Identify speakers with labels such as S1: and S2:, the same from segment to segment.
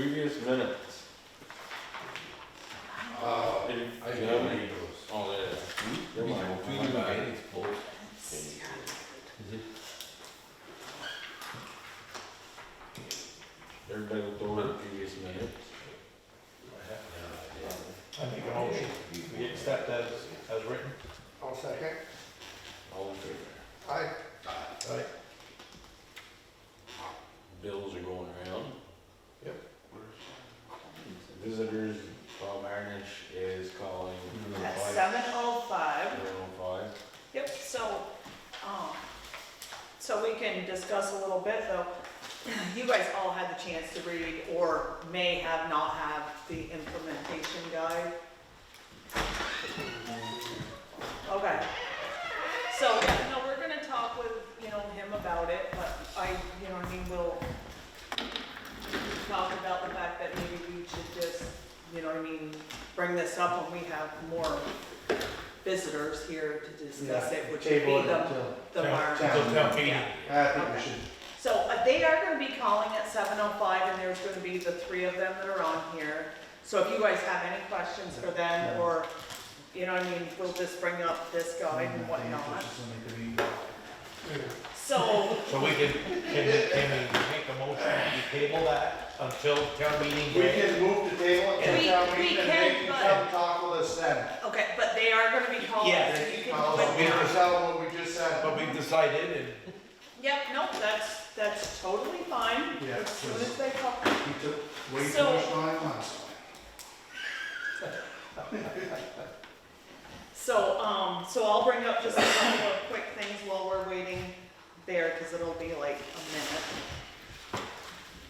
S1: previous minutes.
S2: I didn't read those.
S1: Oh, there.
S2: They're mine. Between my hands, both.
S1: Is it? Everybody looked over the previous minutes.
S3: I make a motion, we accept as written.
S4: I'll second.
S1: All in favor?
S4: Aye.
S3: Right.
S1: Bills are going around.
S3: Yep.
S1: Visitors, Bob Harnish is calling.
S5: At 7:05.
S1: 7:05.
S5: Yep, so we can discuss a little bit though. You guys all had the chance to read or may have not have the implementation guide. Okay. So, yeah, no, we're gonna talk with, him about it, but we'll talk about the fact that maybe we should just, bring this up when we have more visitors here to discuss it, which would be
S4: Table it
S5: the March.
S3: Until town meeting.
S5: Yeah.
S4: I think we should.
S5: So they are gonna be calling at 7:05 and there's gonna be the three of them that are on here. So if you guys have any questions for them or, we'll just bring up this guide and whatnot. So,
S3: So we can make a motion, to table that until town meeting
S4: We
S3: day?
S4: can move the table
S5: We-
S4: until town
S5: we
S4: meeting and
S5: can,
S4: they can
S5: but-
S4: come talk with us then.
S5: okay, but they are gonna be calling.
S3: Yeah,
S5: so you can
S4: I'll
S5: put down-
S4: tell them what we just said.
S3: But we've decided, and
S5: Yep, nope, that's totally fine,
S4: Yeah,
S5: as soon as
S4: because-
S5: they call.
S4: He took way too
S5: So-
S4: much time last time.
S5: So I'll bring up just a couple of quick things while we're waiting there, because it'll be like a minute.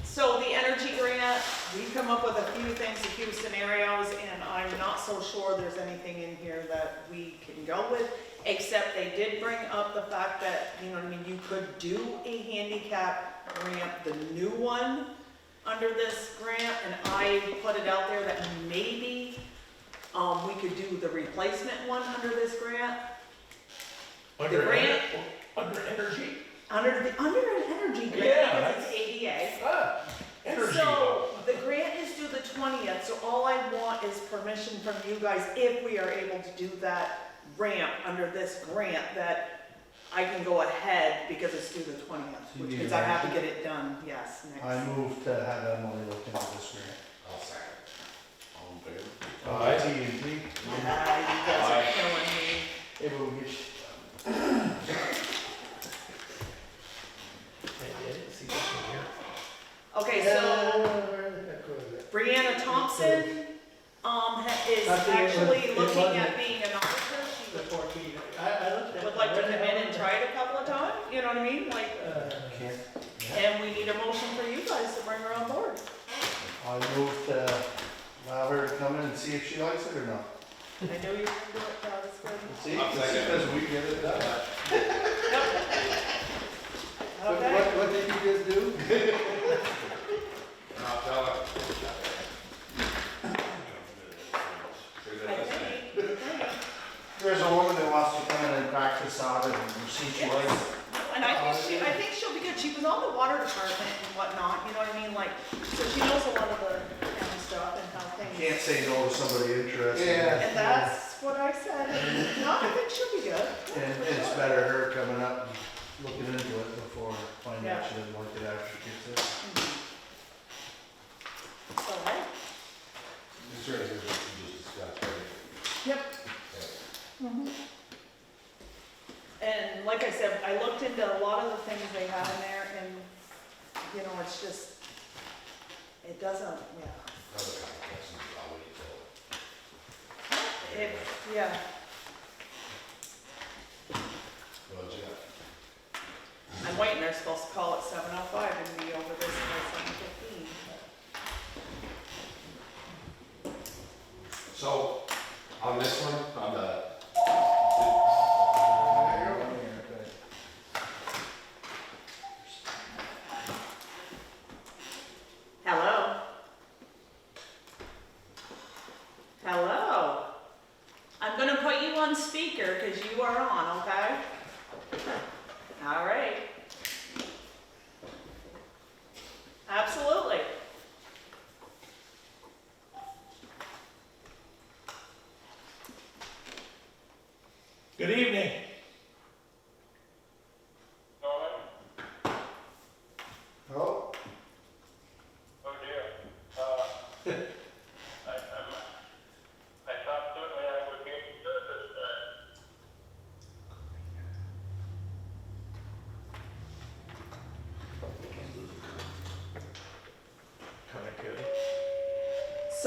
S5: So the energy grant, we come up with a few things, a few scenarios, and I'm not so sure there's anything in here that we can go with, except they did bring up the fact that, you could do a handicap ramp, the new one, under this grant, and I put it out there that maybe we could do the replacement one under this grant.
S3: under,
S5: grant-
S3: under energy?
S5: Under an energy grant,
S3: Yeah,
S5: because it's ADA.
S3: Ah, energy.
S5: So, the grant is due the 20th, so all I want is permission from you guys, if we are able to do that ramp under this grant, that I can go ahead, because it's due the 20th,
S4: You
S5: which
S4: need
S5: means
S4: a
S5: I have to
S4: motion?
S5: get it done, yes,
S4: I
S5: next.
S4: moved to have Emily look into this grant.
S2: I'll second.
S1: All in favor?
S3: Aye.
S4: TNT.
S5: Ah, you guys are killing me.
S4: Maybe we'll get.
S3: I didn't see this one here.
S5: Okay, so Brianna Thompson, is actually looking at being an officer. She would like to come in and try it a couple of times, you know what I mean? Like,
S4: Can't.
S5: and we need a motion for you guys to bring her on board.
S4: I moved to allow her to come in and see if she likes it or not.
S5: I know you're gonna do it, Travis, good.
S4: See,
S2: I'll second.
S4: because we get it done.
S5: Okay,
S4: What did you just do?
S2: And I'll tell her.
S5: I think.
S4: There's a woman that wants to come in and practice on it and see if she likes it.
S5: And I think she'll be good. She was on the water department and whatnot, you know what I mean? Like, so she knows a lot of the county stuff and how things.
S4: Can't say no to somebody interested.
S2: Yeah.
S5: And that's what I said. No, I think she'll be good.
S4: And it's better her coming up and looking into it before finding
S5: Yeah.
S4: out she doesn't work it after she gets it.
S5: So, hey.
S2: This is what you just discussed, right?
S5: Yep. And like I said, I looked into a lot of the things they have in there and, it's just, it doesn't, yeah.
S2: Another complication is already told.
S5: It, yeah.
S2: Well, Jeff.
S5: I'm waiting, they're supposed to call at 7:05 and be over this by 7:15.
S2: So, on this one, on the,
S5: Hello? Hello? I'm gonna put you on speaker because you are on, okay? All right.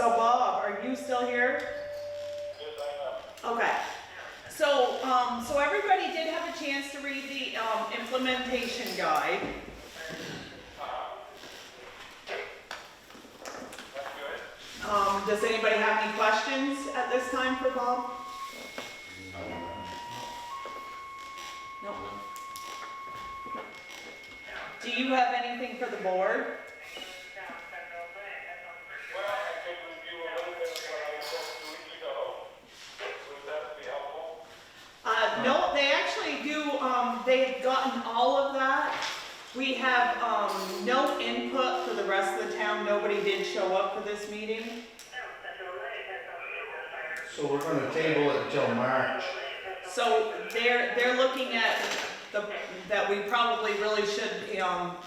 S5: So Bob, are you still here?
S6: Yes, I am.
S5: Okay. So, so everybody did have a chance to read the, implementation guide.
S6: That's good.
S5: Does anybody have any questions at this time for Bob? No. Do you have anything for the board?
S6: Well, I could review a little bit of what I said 2 weeks ago. Would that be helpful?
S5: No, they actually do, they've gotten all of that. We have, no input for the rest of the town. Nobody did show up for this meeting.
S4: So we're gonna table it until March.
S5: So they're looking at that we probably really should,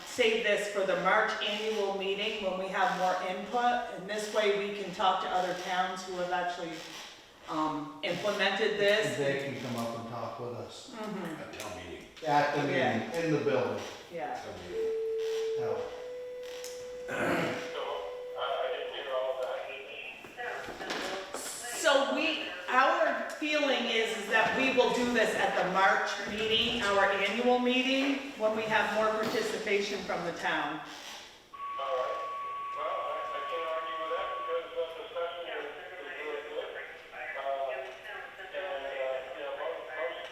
S5: save this for the March annual meeting when we have more input. And this way we can talk to other towns who have actually, implemented this.
S4: They can come up and talk with us
S5: Mhm.
S1: At town meeting.
S4: at the meeting, in the building.
S5: Yeah.
S4: No.
S6: So, I didn't hear all of that.
S5: So our feeling is that we will do this at the March meeting, our annual meeting, when we have more participation from the town.
S6: All right. Well, I can't argue with that because the discussion is really good. Most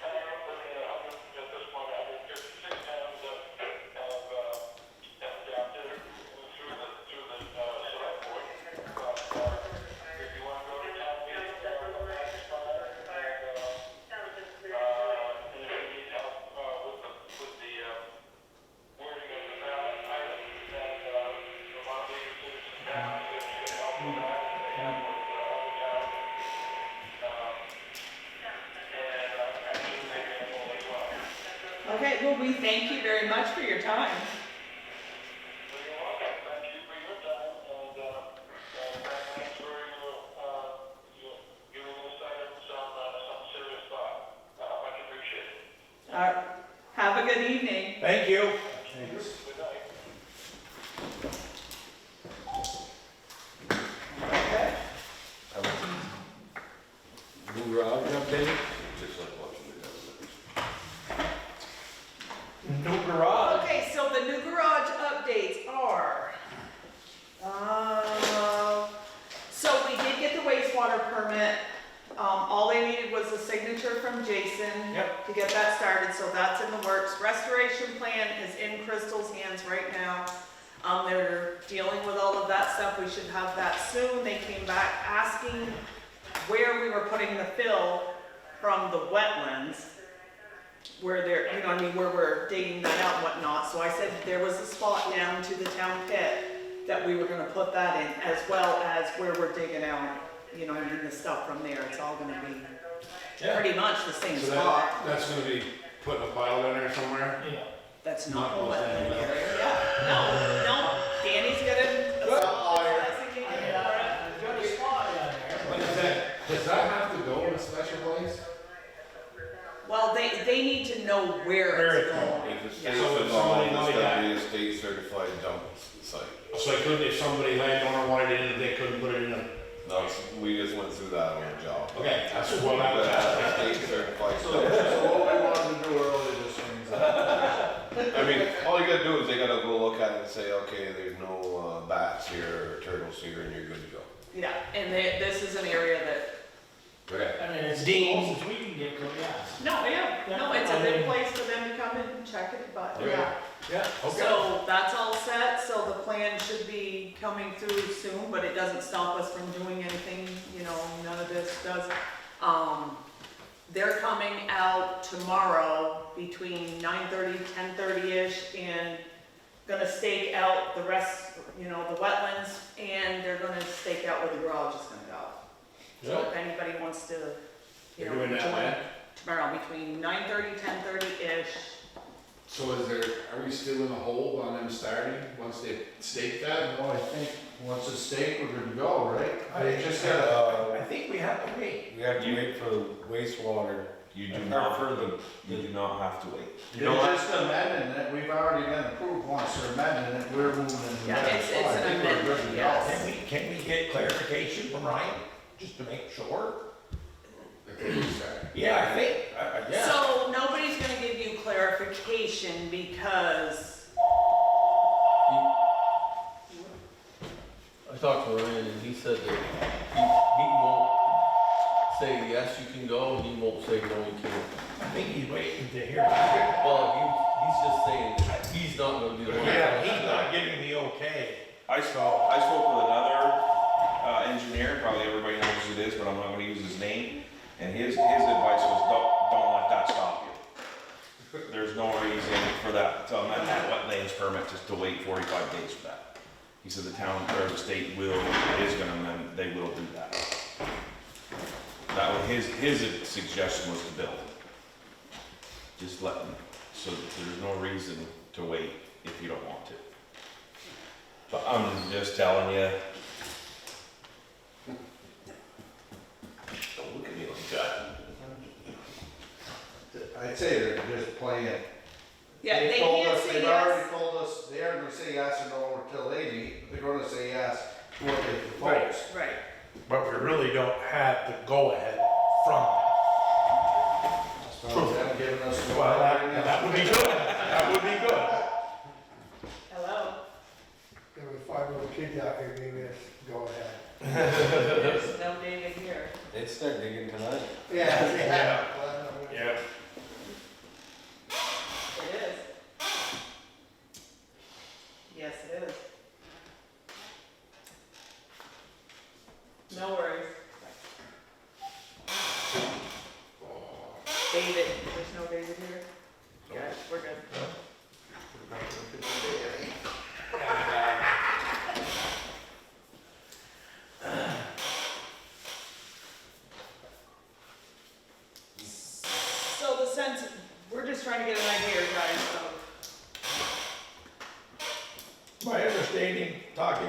S6: towns, at this point, 156 towns have adopted it through the select board. But if you want to go to town meeting, that's fine. And if you need help with the wording of the ballot items, then Vermont League of Citizens Towns can help with that. They have with other towns. And actually, they can as well.
S5: Okay, well, we thank you very much for your time.
S6: So you're welcome. Thank you for your time, and thanks for your giving this item some serious thought. Much appreciated.
S5: All right. Have a good evening.
S3: Thank you.
S4: Thanks.
S6: Good night.
S5: Okay.
S1: New garage update? Just like watching the government.
S3: New garage.
S5: Okay, so the new garage updates are, so we did get the wastewater permit. All they needed was a signature from Jason
S3: Yep.
S5: to get that started, so that's in the works. Restoration plan is in Crystal's hands right now. They're dealing with all of that stuff. We should have that soon. They came back asking where we were putting the fill from the wetlands, where they're, where we're digging that out and whatnot. So I said there was a spot down to the town pit that we were gonna put that in, as well as where we're digging out, the stuff from there. It's all gonna be
S3: Yeah.
S5: pretty much the same
S2: So
S5: spot.
S2: that's gonna be put in a pile down there somewhere?
S3: Yeah.
S5: That's
S2: not
S5: not the
S2: close to
S5: wetland
S2: anything.
S5: area. Yeah, no, Danny's gonna.
S3: Good.
S5: Designated.
S3: Got a spot down there.
S2: But does that have to go in a special place?
S5: Well, they need to know where
S3: Where
S5: it's
S3: it's
S5: going.
S1: If it's
S5: Yeah.
S1: state
S2: So if
S1: involved,
S2: somebody
S1: it's
S2: knows
S1: gotta be a state certified dump site.
S2: So I couldn't, if somebody landowner wanted it in, they couldn't put it in a,
S1: No, we just went through that on the job.
S2: okay, that's what I was
S1: But as a
S2: asking.
S1: state certified
S4: So
S1: dump.
S4: what we wanted to do earlier just rings out.
S1: I mean, all you gotta do is they gotta go look at it and say, okay, there's no bats here or turtles here, and you're good to go.
S5: Yeah, and this is an area that,
S1: Okay.
S7: I mean, it's
S3: Dean.
S7: close as we can get to, yeah.
S5: no, it's a good place for them to come in and check it, but
S1: Okay.
S5: yeah.
S3: Yeah, okay.
S5: So that's all set, so the plan should be coming through soon, but it doesn't stop us from doing anything, none of this does. They're coming out tomorrow between 9:30, 10:30-ish, and gonna stake out the rest, the wetlands, and they're gonna stake out where the garage is gonna go. So if anybody wants to,
S2: You're doing that
S5: join
S2: when?
S5: tomorrow between 9:30, 10:30-ish.
S2: So are we still in the hole on them starting, once they stake that?
S4: No, I think once it's staked, we're good to go, right?
S3: I
S4: They just gotta,
S3: I think we have to wait.
S1: We have to wait for the wastewater
S7: You do not, you do not have to wait.
S4: They're just amending it, we've already been approved once, they're amending it, we're moving into the
S5: Yeah,
S4: next
S5: it's
S4: one. I
S5: an
S4: think we're
S5: amendment,
S4: good to go.
S5: yes.
S3: Can we get clarification from Ryan, just to make sure?
S2: The cable starting.
S3: Yeah, I think, yeah.
S5: So nobody's gonna give you clarification because,
S8: I talked to Ryan and he said that he won't say yes, you can go, he won't say no, you can't.
S3: I think he's waiting to hear back.
S8: Well, he's just saying that he's not gonna be the one.
S3: Yeah, he's not giving the okay.
S7: I spoke with another engineer, probably everybody knows who it is, but I'm not gonna use his name. And his advice was don't let that stop you. There's no reason for that, to amend that wetlands permit just to wait 45 days for that. He said the town or the state is gonna amend, they will do that. That was his suggestion was to build. Just let them, so that there's no reason to wait if you don't want to. But I'm just telling you,
S1: Don't look at me like that.
S4: I'd say they're just playing.
S5: yeah, they
S4: told
S5: can't
S4: us,
S5: say
S4: they've
S5: yes.
S4: already told us, they aren't gonna say yes or no until they meet, but they're gonna say yes to what they propose.
S5: Right.
S3: But we really don't have the go-ahead from
S4: So they haven't given us the.
S3: them. Well, that would be good, that would be good.
S5: Hello?
S9: There was 5 little kids out here, maybe it's go ahead.
S5: There's no David here.
S1: They'd start digging tonight.
S4: Yeah, yeah.
S3: Yeah.
S5: It is. Yes, it is. No worries. David, there's no David here? Yeah, we're good. So the sense, we're just trying to get an idea, guys, of,
S3: My understanding, talking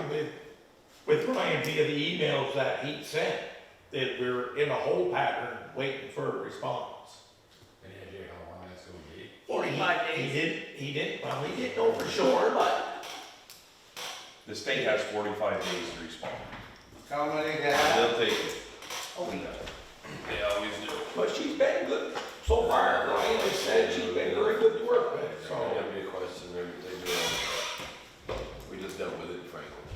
S3: with Ryan via the emails that he sent, that we're in a hold pattern waiting for a response.
S2: Any idea how long that's gonna be?
S3: Or
S5: 45
S3: he
S5: days.
S3: didn't know for sure, but
S7: the state has 45 days to respond.
S4: How many they have?
S1: They'll take it.
S5: a week.
S1: They always do.
S3: but she's been good so far. Ryan has said she's been very good to work with,
S1: So,
S3: so.
S1: that'd be a question, they do. We just dealt with it in Franklin.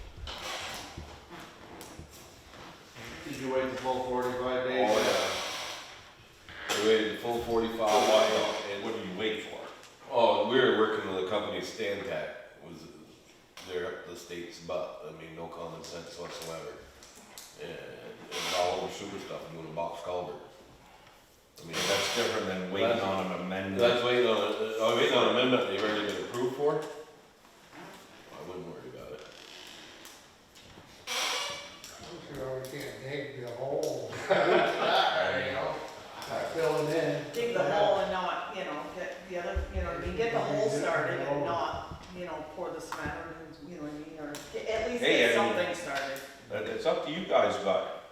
S4: Did you wait the full 45 days?
S1: Oh, yeah. We waited the full 45,
S7: What
S1: and,
S7: do you wait for?
S1: oh, we were working with a company, Stantec, they're up the state's butt, I mean, no common sense whatsoever. And all over super stuff, doing a box culvert. I mean,
S7: That's different than waiting on an amendment.
S1: that's waiting on, waiting on an amendment they've already been approved for. I wouldn't worry about it.
S9: You know, we can't dig the hole. Filling in.
S5: Dig the hole and not, you know, get the other, you know, what I mean, get the hole started and not, you know, pour the cement or, you know what I mean, or at least
S7: Hey,
S5: get
S7: I mean-
S5: something started.
S7: But it's up to you guys, but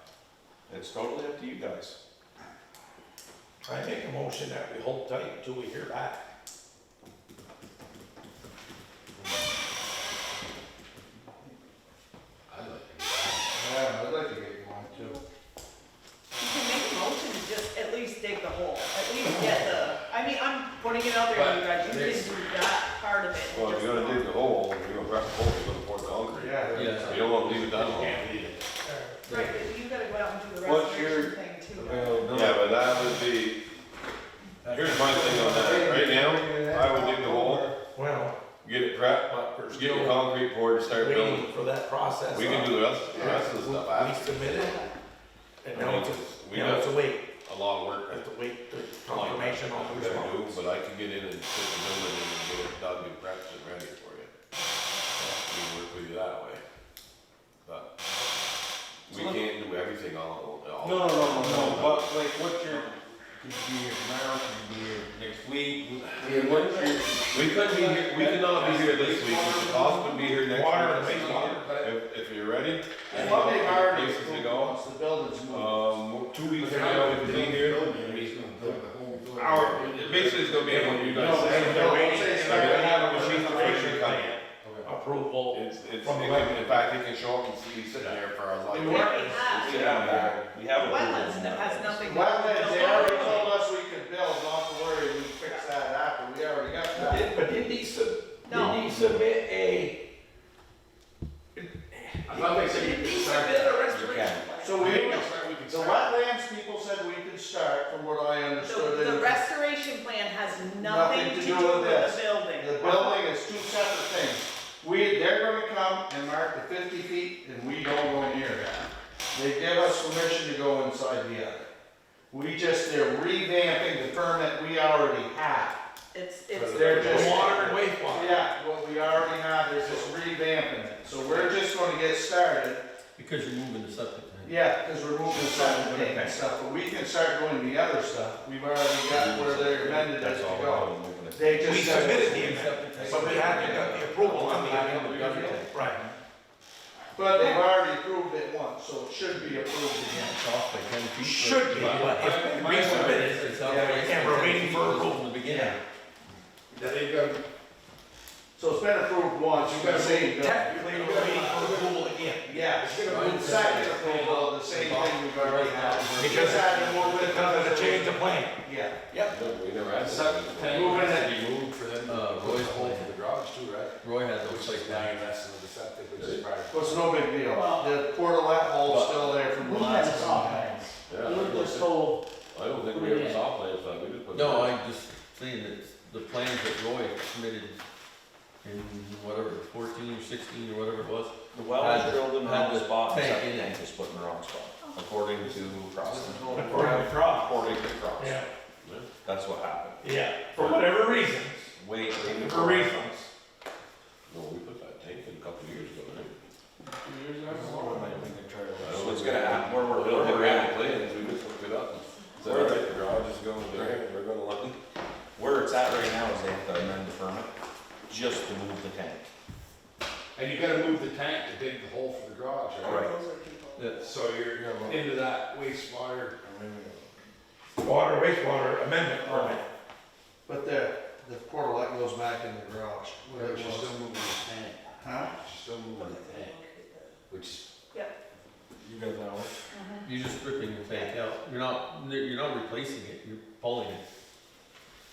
S7: it's totally up to you guys.
S3: I make a motion that we hold tight until we hear back.
S2: I'd like to.
S4: Yeah, I'd like to get one too.
S5: You can make a motion to just at least dig the hole, at least get the, I mean, I'm putting it out there to you guys, you can
S2: But
S5: do that part of it.
S1: Well, if
S5: just
S1: you're gonna
S5: not-
S1: dig the hole, you're gonna wreck the hole, you're gonna pour concrete.
S4: Yeah.
S8: Yeah.
S1: You don't wanna leave it that long.
S3: Can't leave it.
S5: Right, but you gotta go out and do the
S1: What's your
S5: restoration thing too.
S1: Yeah, but that would be, here's my thing on that, right now, I would dig the hole,
S3: Well,
S1: get it prepped,
S3: but we're
S1: get
S3: still
S1: the concrete poured, and start building.
S3: waiting for that process.
S1: We can do the rest of the stuff
S3: We
S1: after.
S3: submitted, and now it's,
S1: We
S3: now it's
S1: got
S3: a wait,
S1: a lot of work
S3: we have to wait for confirmation on
S1: we
S3: the
S1: gotta do,
S3: response.
S1: but I can get in and put the building in and get it dug and prepped and ready for you. We can work with you that way. But we can't do everything all at once.
S7: No, but like, what's your, could you be here tomorrow, could you be here next week?
S1: We couldn't be here, we could not be here this week, Mr. Boss could be here next week.
S3: Water and wastewater.
S1: If you're ready.
S4: And what they've already
S1: Places to
S4: approved
S1: go.
S4: once the building's moved.
S1: 2 weeks from now, we can be here.
S2: He's gonna build the whole
S1: basically it's gonna be what you guys
S2: No,
S1: say.
S3: They're waiting,
S4: Say
S3: they're gonna have a
S1: Machine
S3: machine
S1: operation company.
S3: approval.
S1: It's,
S3: From the
S1: in fact, they can show up and see you sitting there for a
S5: We
S1: like.
S5: have.
S7: We have a.
S5: Wetlands that has nothing. to do
S4: Wetlands, they
S5: with
S4: already
S5: building.
S4: told us we could build, not to worry, we fix that after, we already got that.
S3: But didn't
S5: No.
S3: he submit a,
S2: I thought they said you
S3: didn't
S2: could
S3: he
S2: start
S3: submit a
S2: that.
S3: restoration plan?
S4: So we,
S2: can
S4: the
S2: start.
S4: wetlands people said we could start, from what I understood.
S5: The
S4: and
S5: restoration plan has nothing to do with
S4: this.
S5: the building.
S4: The building is two separate things. They're gonna come and mark the 50 feet, and we don't go near that. They give us permission to go inside the other. They're revamping the permit we already have.
S5: It's,
S4: They're just.
S3: The water and wastewater.
S4: Yeah, what we already have is just revamping it, so we're just gonna get started.
S8: Because you're moving the septic tank.
S4: Yeah, because we're moving some tank and stuff, but we can start doing the other stuff. We've already got where they're amended as
S7: That's
S4: to
S7: all.
S4: go.
S7: I'm moving it.
S4: They
S3: We
S4: just
S3: submitted
S4: said,
S3: the amendment, but we hadn't got the approval on the amendment. Right.
S4: but they've already approved it once, so it should be approved again.
S8: It's off by 10 feet.
S3: Should be, but it's been resubmitted,
S8: It's out
S4: Yeah,
S8: by
S3: and we're
S8: 10
S3: waiting
S8: feet
S3: for
S8: from
S3: approval.
S8: the beginning.
S2: Yeah, they got,
S4: So it's been approved once, you gotta say,
S3: Technically, we're waiting for approval again.
S4: yeah, it's gonna be the second approval, the same thing we've already had. We just had to move it.
S3: Because of the change of plan.
S4: Yeah.
S3: Yep.
S1: No, we never had
S2: septic
S1: that.
S2: tank
S4: Moving
S2: has
S4: it.
S2: to be moved for them to
S8: Roy's
S2: put a hole
S8: plan.
S2: for the garage too, right?
S8: Roy had
S2: Which
S8: those
S2: is
S8: like
S2: now investing in the septic, which is part of.
S4: Well, it's no big deal. The portalette hole's still there from the last time.
S1: Yeah, I don't think- I don't think we ever saw plans, so we just put.
S8: No, I'm just saying that the plans that Roy submitted in whatever, 14 or 16 or whatever it was.
S7: The well was
S8: Had-
S7: drilled in the
S8: had
S7: wrong
S8: the
S7: spot, and the
S8: tank
S7: septic
S8: in it.
S7: tank was put in the wrong spot, according to Cross.
S3: According to Cross.
S7: According to Cross.
S3: Yeah,
S7: That's what happened.
S3: yeah, for whatever reasons,
S7: Wait,
S3: for reasons.
S1: No, we put that tank in a couple of years ago, right?
S7: So it's gonna happen, where
S1: We
S7: we're,
S1: don't have
S7: we're
S1: any
S7: at,
S1: plans, we just looked it up and said, all right, the garage is going there, we're gonna let them.
S7: where it's at right now is they have to amend the permit just to move the tank.
S2: And you gotta move the tank to dig the hole for the garage, right?
S5: Those are people.
S2: So you're into that wastewater.
S3: Water, wastewater amendment permit.
S4: But the portalette goes back in the garage. where it
S2: But you're
S4: was.
S2: still moving the tank,
S4: Huh?
S2: you're still moving the tank, which.
S7: You guys know.
S8: You're just stripping the tank out. You're not replacing it, you're pulling it.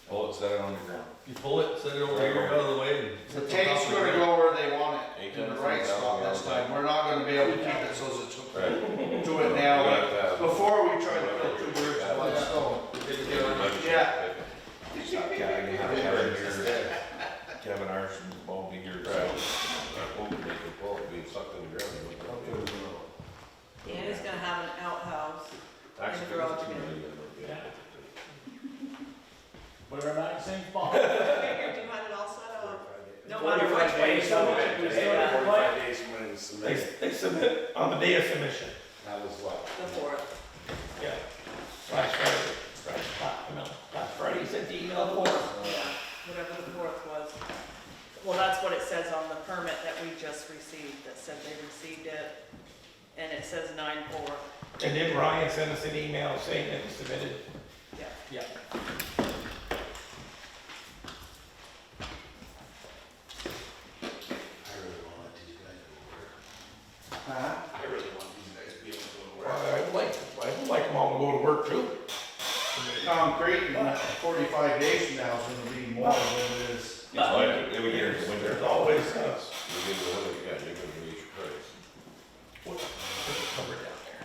S7: Pull it, set it on the ground.
S8: You pull it, set it over here, out of the way. and
S4: The
S8: set
S4: tank's
S8: top of
S4: gonna
S8: it.
S4: go where they want it,
S1: Eight
S4: in the
S1: times
S4: right
S1: 10,000
S4: spot this
S1: gallons.
S4: time. We're not gonna be able to keep it so as it took
S1: Right.
S4: to it
S1: We're
S4: now.
S1: gonna have to have-
S4: Before we tried to kill two birds with one stone. Yeah.
S7: Kevin here, Kevin Arson, won't be here, so.
S1: Right. That won't make it fall, being sucked in the ground.
S5: And he's gonna have an outhouse.
S1: Actually,
S5: the garage
S1: it's too
S5: again.
S1: many, yeah.
S10: Put her back in the same spot.
S5: Do you want it all set up? No matter
S10: 45
S5: which way you
S10: days,
S5: go.
S10: we still have to
S2: 45 days from when it was
S3: They,
S2: submitted,
S3: they submit on the day of submission.
S2: that was what?
S5: The fourth.
S3: Yeah. Last Friday. Last Friday, you sent the email for us.
S5: Yeah, whatever the fourth was. Well, that's what it says on the permit that we just received, that said they received it, and it says 9/4.
S3: And then Ryan sent us an email saying that he submitted.
S5: Yeah.
S3: Yeah.
S2: I really want to let these guys go to work.
S4: Huh?
S2: I really want these guys to be able to go to
S3: Well,
S2: work.
S3: I would like them all to go to work too.
S4: Concrete, in 45 days from now is gonna be more than it is.
S7: It's like, it would get into winter.
S3: There's always,
S1: You give the one, yeah, you're gonna reach your price.
S3: what's it covered down there?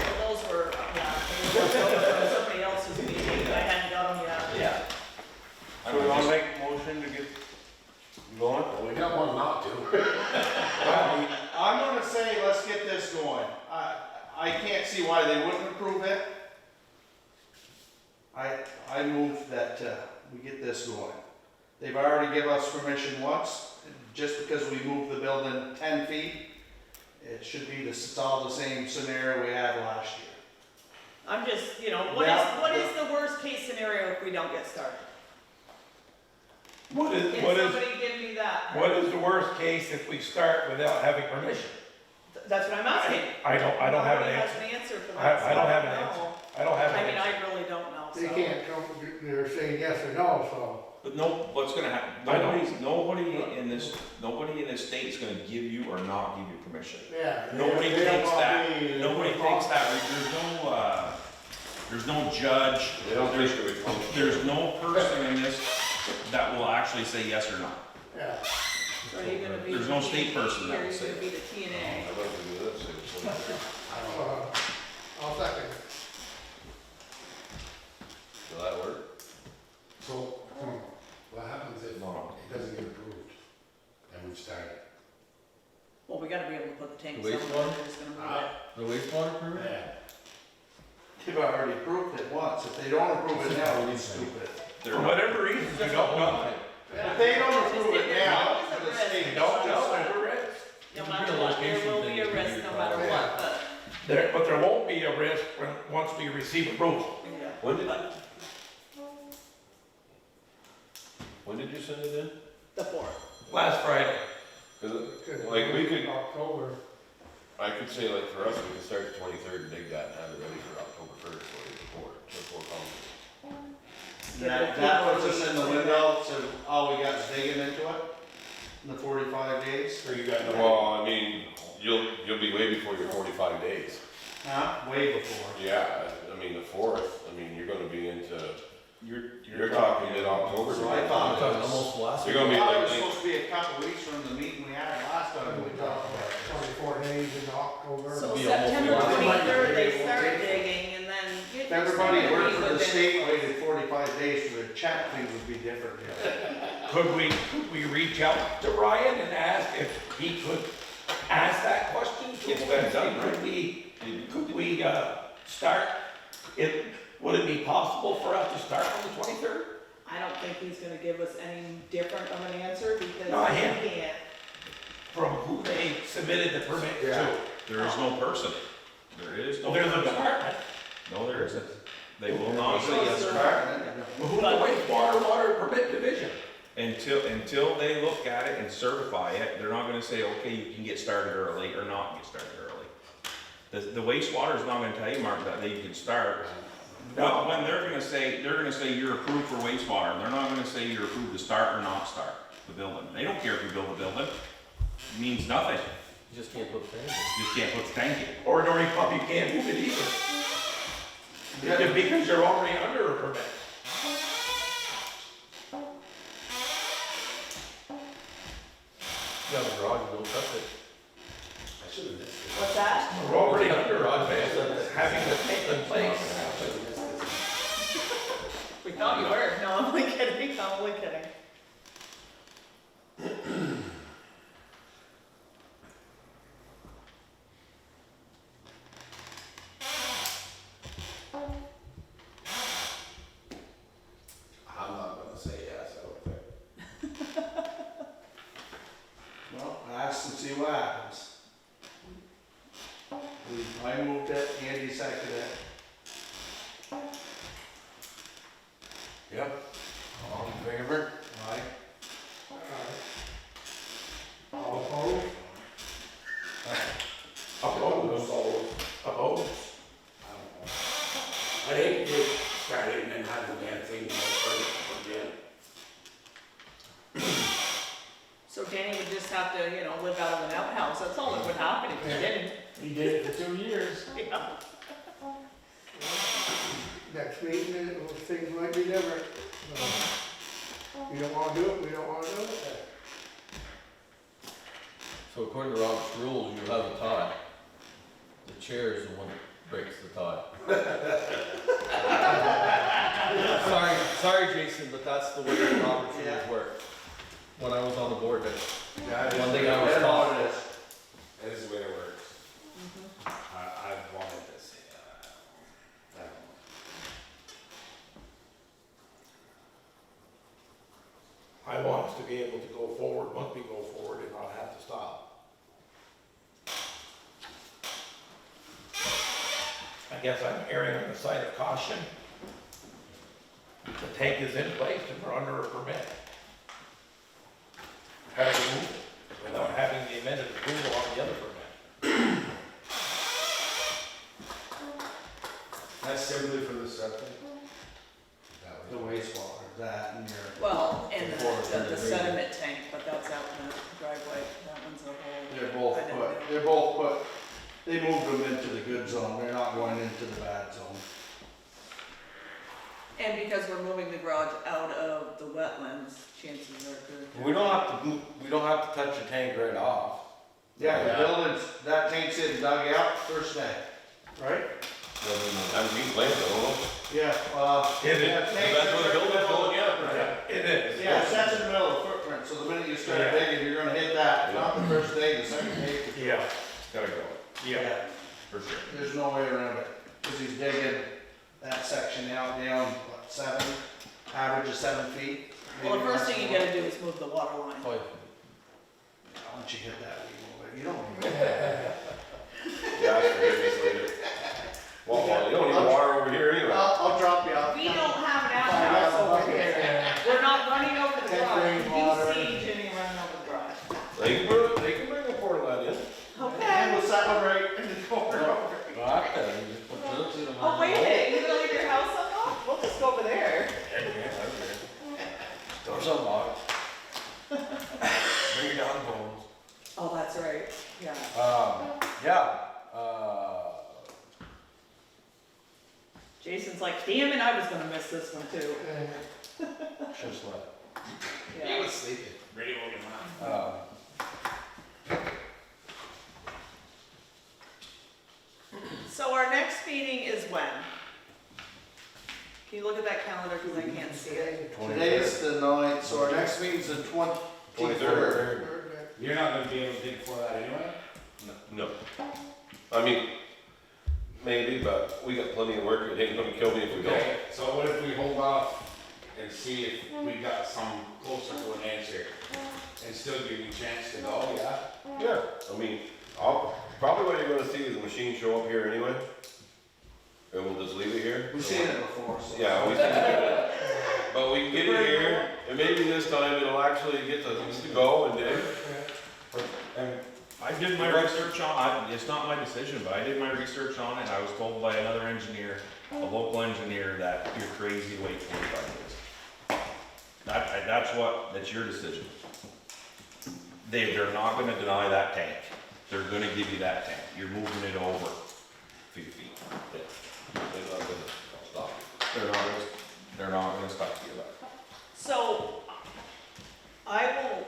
S5: So those were, yeah, they were from somebody else's meeting, I hadn't got them yet.
S3: Yeah.
S7: So we wanna make a motion to get going?
S2: Well, we got one not to.
S4: I'm gonna say, let's get this going. I can't see why they wouldn't approve it. I move that, we get this going. They've already given us permission once, just because we moved the building 10 feet. It should be it's all the same scenario we had last year.
S5: I'm just, what
S4: Yeah.
S5: is the worst case scenario if we don't get started?
S3: What is,
S5: Can
S3: what is,
S5: somebody give me that?
S3: what is the worst case if we start without having permission?
S5: That's what I'm asking.
S3: I don't have an
S5: Nobody
S3: answer.
S5: has an answer for that.
S3: I don't
S5: so
S3: have an
S5: know.
S3: answer. I don't have
S5: I mean,
S3: any.
S5: I really don't know, so.
S9: They can't come, they're saying yes or no, so.
S7: But no, what's gonna happen,
S3: I know.
S7: nobody in this state is gonna give you or not give you permission.
S9: Yeah.
S7: Nobody
S2: They don't
S7: takes
S2: want
S7: that,
S2: me-
S7: nobody takes that, there's no judge,
S1: They don't think it would come.
S7: there's no person in this that will actually say yes or no.
S9: Yeah.
S5: So are you gonna be?
S7: There's no state person that
S5: Or
S7: will
S5: are you
S7: say
S5: gonna be the
S1: I'd
S5: TNA?
S1: like to do that, say the 23rd.
S9: I'll second it.
S1: Will that work?
S2: So, what happens if
S7: No.
S2: it doesn't get approved and we've started?
S5: Well, we gotta be able to put the tank
S8: The
S5: somewhere,
S8: wastewater?
S5: we're just gonna move it.
S8: The wastewater permit?
S2: Yeah.
S4: They've already approved it once, if they don't approve it now, we're stupid.
S7: They're
S3: For
S7: not-
S3: whatever reason, you don't know.
S4: If they don't approve it now,
S5: There's
S4: for the
S5: always a
S4: state.
S3: You don't know, there is.
S5: No
S8: It could
S5: matter
S8: be a
S5: what, there
S8: location
S5: will
S8: thing
S5: be a
S8: that
S5: risk
S8: you
S5: no
S8: could
S5: matter
S8: follow.
S5: what, but,
S3: But there won't be a risk once we receive approval.
S5: yeah.
S1: When did you send it in?
S5: The fourth.
S3: Last Friday.
S1: 'Cause
S9: Could-
S1: like, we could,
S9: October.
S1: I could say like for us, we could start the 23rd and dig that and have it ready for October 1st before Congress.
S4: That puts us in the window, so all we got is digging into it, in the 45 days.
S2: So you got no.
S1: Well, I mean, you'll be way before your 45 days.
S4: Huh? Way before.
S1: Yeah, I mean, the 4th, I mean, you're gonna be into,
S7: You're
S1: you're talking mid-October.
S4: So I
S8: I'm
S4: thought
S8: talking almost last
S1: You're
S8: week.
S1: gonna be
S4: I thought it
S1: like,
S4: was supposed to be a couple weeks from the meeting we had last time we talked about it.
S9: 24 days in October.
S5: So
S8: Be almost
S5: September
S8: last week.
S5: 23rd, they
S2: It won't
S5: start
S2: take-
S5: digging, and then.
S4: If everybody worked for the state waited 45 days for their check, things would be different.
S3: Could we reach out to Ryan and ask if he could ask that question? Could we start, would it be possible for us to start on the 23rd?
S5: I don't think he's gonna give us any different of an answer, because
S3: No, I
S5: he
S3: am.
S5: can't.
S3: From who they submitted the permit
S2: Yeah.
S3: to?
S7: There is no person. There is no
S3: Well, there's a
S7: person.
S3: department.
S7: No, there isn't. They will not say
S4: So
S7: yes
S4: it's
S7: or no.
S4: department.
S3: Well, who's the water permit division?
S7: Until they look at it and certify it, they're not gonna say, okay, you can get started early or not get started early. The wastewater is not gonna tell you, Mark, that you can start. When they're gonna say you're approved for wastewater, they're not gonna say you're approved to start or not start the building. They don't care if you build a building. It means nothing.
S8: You just can't put things in.
S7: You just can't put the tank in.
S3: Ordinary pump, you can't move it either. Because you're already under a permit.
S8: You have a garage, you don't touch it.
S2: I should have missed it.
S5: What's that?
S3: We're already under a permit, having the tank in place.
S5: We thought you were, no, I'm only kidding, I'm only kidding.
S2: I'm not gonna say yes, I don't think.
S4: Well, ask and see what happens. I moved it, Andy seconded it.
S2: Yep. All in favor?
S4: Aye.
S9: All opposed?
S3: Opposed. Opposed.
S2: I don't know. I hate to get started and then have the damn thing go further again.
S5: So Danny would just have to, live out of an outhouse, that's all that would happen if he didn't.
S10: He did it for 2 years.
S5: Yeah.
S9: Next meeting, things might be different. You don't wanna do it, we don't wanna do it.
S8: So according to Robert's rules, you have a tie. The chair is the one that breaks the tie. Sorry, Jason, but that's the way the Robert's rules work. When I was on the board, that's one thing I was taught.
S2: That is the way it works. I wanted to say that. I don't know.
S3: I want us to be able to go forward, once we go forward and not have to stop. I guess I'm erring on the side of caution. The tank is in place and we're under a permit. How do we move it without having the amended approval on the other permit?
S2: That's simply
S5: And the sediment tank, but that's out in the driveway, that one's a whole.
S4: They're both
S5: I didn't
S4: put,
S5: know.
S4: they're both put, they moved them into the good zone, they're not going into the bad zone.
S5: And because we're moving the garage out of the wetlands, chances are good.
S3: We don't have to touch the tank right off.
S4: Yeah, the buildings, that tank's in dug out first day, right?
S1: I'm being blamed, I don't know.
S4: Yeah,
S3: It is.
S4: yeah, tank
S1: That's where the
S4: is
S1: building's
S4: right
S1: going,
S4: in the
S1: yeah.
S4: footprint.
S3: It is.
S4: Yeah, so that's in the middle of the footprint, so the minute you start
S3: Yeah.
S4: digging, you're gonna hit that, not the first day, the second day.
S3: Yeah,
S7: Gotta go,
S3: yeah.
S7: for sure.
S4: There's no way around it, cause he's digging that section out down, what, 7, average of 7 feet.
S5: Well, the
S4: maybe
S5: first
S4: less
S5: thing you
S4: than
S5: gotta do is move the water line.
S3: Oh,
S4: that. Once you hit that, you don't.
S1: Yeah, that's great, just leave it. Well, you don't need water over here anyway.
S4: I'll drop you off.
S5: We don't have an outhouse over here. We're not running over the
S4: Can't
S5: garage.
S4: bring water.
S5: You see Jenny running over the garage.
S1: They can bring a portal in.
S4: And
S5: Okay.
S4: we'll set one right in the corner.
S5: Oh, wait a minute, you gonna leave your house unlocked? We'll just go over there.
S3: Doors unlocked. Bring your down bones.
S5: Oh, that's right, yeah.
S3: Yeah,
S5: Jason's like, damn it, I was gonna miss this one too.
S3: should've slept.
S5: Yeah.
S2: sleeping. Radio won't get on.
S5: So our next meeting is when? Can you look at that calendar, cause I can't see it.
S4: Today is the 9th, so our next meeting's the 23rd.
S1: 23rd.
S2: You're not gonna be able to dig for that anyway?
S1: No. I mean, maybe, but we got plenty of work, it ain't gonna kill me if we don't.
S2: Okay, so what if we hold off and see if we got some closer to an answer? And still give you a chance to go, yeah?
S1: Yeah, I mean, probably what you're gonna see is the machine show up here anyway. And we'll just leave it here.
S4: We've seen it before, so.
S1: Yeah, we've seen it. But we can get it here, and maybe this time it'll actually get to go and dig.
S7: And I did my research on, it's not my decision, but I did my research on it, and I was told by another engineer, a local engineer, that you're crazy to wait 45 days. That's your decision. They're not gonna deny that tank, they're gonna give you that tank, you're moving it over 50 feet.
S1: They're not gonna stop you.
S7: They're not gonna stop you about it.
S5: So, I will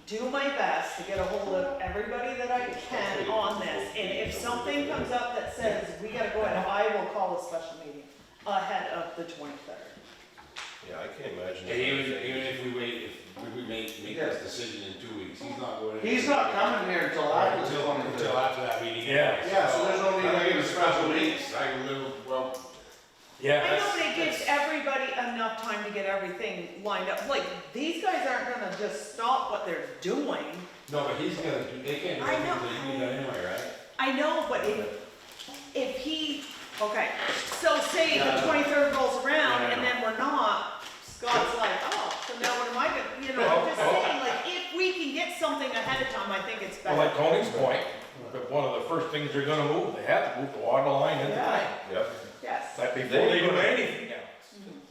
S5: do my best to get a hold of everybody that I can on this, and if something comes up that says we gotta go ahead, I will call a special meeting ahead of the 23rd.
S1: Yeah, I can't imagine.
S2: And even if we wait, if we make this decision in 2 weeks, he's not going.
S4: He's not coming here until after the 23rd.
S2: Until after that meeting.
S3: Yeah.
S4: Yeah, so there's no need to
S2: I
S4: make
S2: think
S4: a special meeting.
S2: weeks, I can live, well,
S3: yeah.
S5: I know, but it gives everybody enough time to get everything lined up, like, these guys aren't gonna just stop what they're doing.
S2: no, but he's gonna do, they can't do
S5: I know.
S2: anything that you do anyway, right?
S5: I know, but if he, okay, so say the 23rd rolls around and then we're not, Scott's like, oh, so now what am I gonna, you know, I'm just saying, like, if we can get something ahead of time, I think it's
S3: Well,
S5: better.
S3: like Tony's point, that one of the first things they're gonna move, they have to move the water line in the
S5: Yeah.
S3: tank.
S1: Yep.
S5: Yes.
S3: Like before they do anything else.